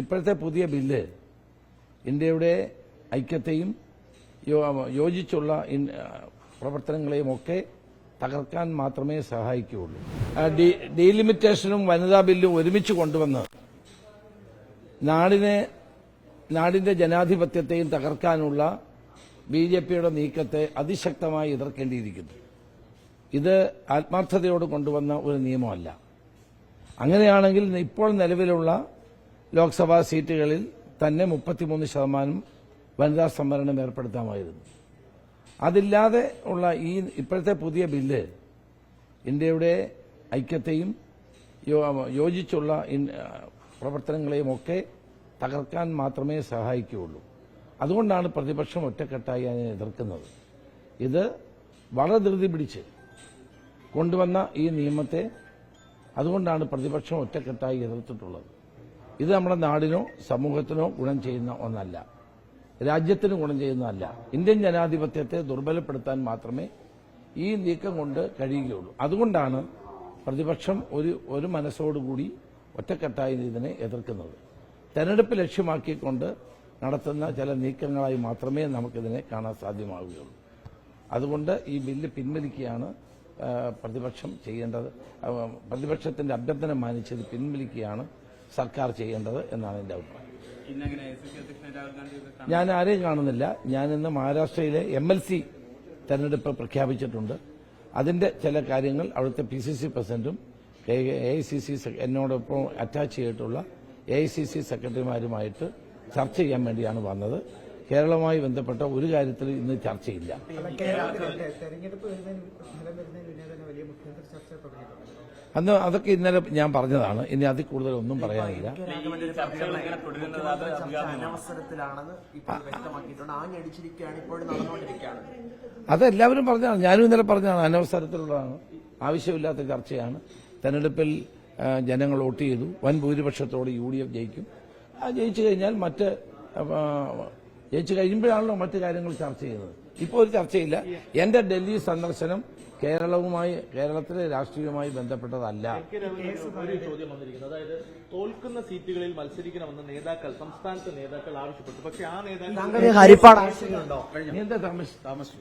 ഇപ്പോഴത്തെ പുതിയ ബില്ല് ഇന്ത്യയുടെ ഐക്യത്തെയും യോജിച്ചുള്ള പ്രവർത്തനങ്ങളെയും ഒക്കെ തകർക്കാൻ മാത്രമേ സഹായിക്കുകയുള്ളൂ. ഡീലിമിറ്റേഷനും വനിതാ ബില്ലും ഒരുമിച്ച് കൊണ്ടുവന്ന് നാടിന്റെ ജനാധിപത്യത്തെയും തകർക്കാനുള്ള ബിജെപിയുടെ നീക്കത്തെ അതിശക്തമായി എതിർക്കേണ്ടിയിരിക്കുന്നു. ഇത് ആത്മാർത്ഥതയോട് കൊണ്ടുവന്ന ഒരു നിയമമല്ല. അങ്ങനെയാണെങ്കിൽ ഇപ്പോൾ നിലവിലുള്ള ലോക്സഭാ സീറ്റുകളിൽ തന്നെ 33% വനിതാ സംവരണം ഏർപ്പെടുത്താമായിരുന്നു. അതില്ലാതെ ഉള്ള ഇപ്പോഴത്തെ പുതിയ ബില്ല് ഇന്ത്യയുടെ ഐക്യത്തെയും യോജിച്ചുള്ള പ്രവർത്തനങ്ങളെയും ഒക്കെ തകർക്കാൻ മാത്രമേ സഹായിക്കുകയുള്ളൂ. അതുകൊണ്ടാണ് പ്രതിപക്ഷം ഒറ്റക്കെട്ടായി അതിനെ എതിർക്കുന്നത്. ഇത് വളരെ ധൃതി പിടിച്ച് കൊണ്ടുവന്ന ഈ നിയമത്തെ അതുകൊണ്ടാണ് പ്രതിപക്ഷം ഒറ്റക്കെട്ടായി എതിർത്തിട്ടുള്ളത്. ഇത് നമ്മുടെ നാടിനോ സമൂഹത്തിനോ ഗുണം ചെയ്യുന്ന ഒന്നല്ല, രാജ്യത്തിന് ഗുണം ചെയ്യുന്നതല്ല. ഇന്ത്യൻ ജനാധിപത്യത്തെ ദുർബലപ്പെടുത്താൻ മാത്രമേ ഈ നീക്കം കൊണ്ട് കഴിയുകയുള്ളൂ. അതുകൊണ്ടാണ് പ്രതിപക്ഷം ഒരു മനസ്സോടുകൂടി ഒറ്റക്കെട്ടായി ഇതിനെ എതിർക്കുന്നത്. തെരഞ്ഞെടുപ്പ് ലക്ഷ്യമാക്കിക്കൊണ്ട് നടത്തുന്ന ചില നീക്കങ്ങളായി മാത്രമേ നമുക്കിതിനെ കാണാൻ സാധ്യമാവുകയുള്ളൂ. അതുകൊണ്ട് ഈ ബില്ല് പിൻവലിക്കുകയാണ് പ്രതിപക്ഷം ചെയ്യേണ്ടത്. പ്രതിപക്ഷത്തിന്റെ അഭ്യർത്ഥന മാനിച്ചത് പിൻവലിക്കുകയാണ് സർക്കാർ ചെയ്യേണ്ടത് എന്നാണ് എന്റെ അഭിപ്രായം. ഞാൻ ആരെയും കാണുന്നില്ല. ഞാൻ ഇന്ന് മഹാരാഷ്ട്രയിലെ MLC തെരഞ്ഞെടുപ്പ് പ്രഖ്യാപിച്ചിട്ടുണ്ട്. അതിന്റെ ചില കാര്യങ്ങൾ അവിടുത്തെ PCC പ്രസിഡന്റും AICC എന്നോടൊപ്പം അറ്റാച്ച് ചെയ്തിട്ടുള്ള AICC സെക്രട്ടറിമാരുമായിട്ട് ചർച്ച ചെയ്യാൻ വേണ്ടിയാണ് വന്നത്. കേരളവുമായി ബന്ധപ്പെട്ട ഒരു കാര്യത്തിൽ ഇന്ന് ചർച്ചയില്ല. അന്ന് അതൊക്കെ ഇന്നലെ ഞാൻ പറഞ്ഞതാണ്. ഇനി അതിൽ കൂടുതൽ ഒന്നും പറയാനില്ല. അതെല്ലാവരും പറഞ്ഞതാണ്. ഞാനും ഇന്നലെ പറഞ്ഞതാണ്. അനവസരത്തിലുള്ളതാണ്, ആവശ്യമില്ലാത്ത ചർച്ചയാണ്. തെരഞ്ഞെടുപ്പിൽ ജനങ്ങൾ വോട്ട് ചെയ്തു. വൻ ഭൂരിപക്ഷത്തോടെ UDF ജയിക്കും. ജയിച്ചു കഴിഞ്ഞാൽ ജയിച്ചു കഴിയുമ്പോഴാണല്ലോ മറ്റു കാര്യങ്ങൾ ചർച്ച ചെയ്യുന്നത്. ഇപ്പോൾ ഒരു ചർച്ചയില്ല. എന്റെ ഡൽഹി സന്ദർശനം കേരളത്തിലെ രാഷ്ട്രീയവുമായി ബന്ധപ്പെട്ടതല്ല. ഒരു ചോദ്യം വന്നിരിക്കുന്നത്, അതായത് തോൽക്കുന്ന സീറ്റുകളിൽ മത്സരിക്കണമെന്ന് സംസ്ഥാനത്തെ നേതാക്കൾ ആവശ്യപ്പെട്ടു. പക്ഷേ ആ നേതാക്കൾ എന്താ താമസിച്ചു